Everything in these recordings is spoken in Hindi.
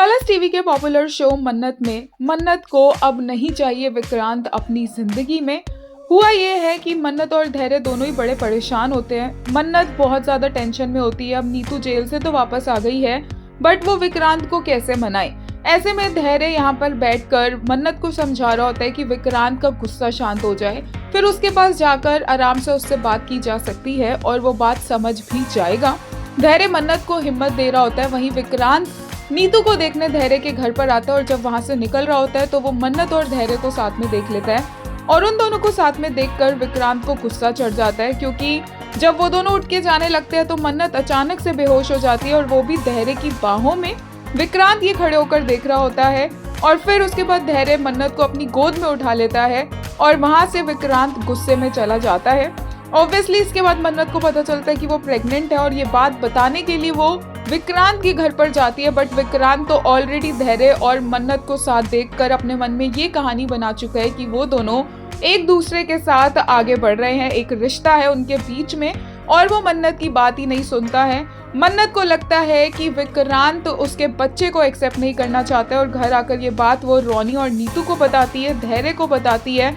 कलर्स टीवी के पॉपुलर शो मन्नत में मन्नत को अब नहीं चाहिए विक्रांत अपनी जिंदगी में। हुआ ये है कि मन्नत और धैर्य दोनों ही बड़े परेशान होते हैं। मन्नत बहुत ज्यादा टेंशन में होती है। अब नीतू जेल से तो वापस आ गई है, बट वो विक्रांत को कैसे मनाए। ऐसे में धैर्य यहाँ पर बैठकर मन्नत को समझा रहा होता है कि विक्रांत का गुस्सा शांत हो जाए, फिर उसके पास जाकर आराम से उससे बात की जा सकती है और वो बात समझ भी जाएगा। धैर्य मन्नत को हिम्मत दे रहा होता है। वहीं विक्रांत नीतू को देखने धैर्य के घर पर आता है और जब वहां से निकल रहा होता है तो वो मन्नत और धैर्य को साथ में देख लेता है और उन दोनों को साथ में देखकर विक्रांत को गुस्सा चढ़ जाता है, क्योंकि जब वो दोनों उठ के जाने लगते हैं तो मन्नत अचानक से बेहोश हो जाती है और वो भी धैर्य की बाहों में। विक्रांत ये खड़े होकर देख रहा होता है और फिर उसके बाद धैर्य मन्नत को अपनी गोद में उठा लेता है और वहां से विक्रांत गुस्से में चला जाता है। ऑब्वियसली इसके बाद मन्नत को पता चलता है कि वो प्रेग्नेंट है और ये बात बताने के लिए वो विक्रांत के घर पर जाती है, बट विक्रांत तो ऑलरेडी धैर्य और मन्नत को साथ देखकर अपने मन में ये कहानी बना चुका है कि वो दोनों एक दूसरे के साथ आगे बढ़ रहे हैं, एक रिश्ता है उनके बीच में और वो मन्नत की बात ही नहीं सुनता है। मन्नत को लगता है कि विक्रांत उसके बच्चे को एक्सेप्ट नहीं करना चाहता है और घर आकर ये बात वो रोनी और नीतू को बताती है, धैर्य को बताती है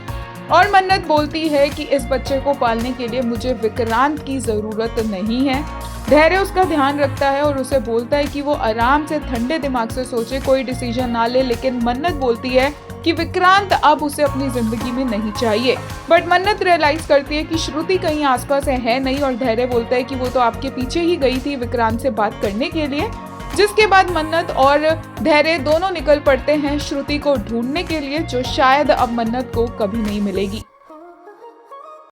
और मन्नत बोलती है कि इस बच्चे को पालने के लिए मुझे विक्रांत की जरूरत नहीं है। धैर्य उसका ध्यान रखता है और उसे बोलता है कि वो आराम से ठंडे दिमाग से सोचे, कोई डिसीजन ना ले, लेकिन मन्नत बोलती है कि विक्रांत अब उसे अपनी जिंदगी में नहीं चाहिए। बट मन्नत रियलाइज करती है कि श्रुति कहीं आसपास है नहीं और धैर्य बोलता है कि वो तो आपके पीछे ही गई थी विक्रांत से बात करने के लिए। जिसके बाद मन्नत और धैर्य दोनों निकल पड़ते हैं श्रुति को ढूंढने के लिए, जो शायद अब मन्नत को कभी नहीं मिलेगी।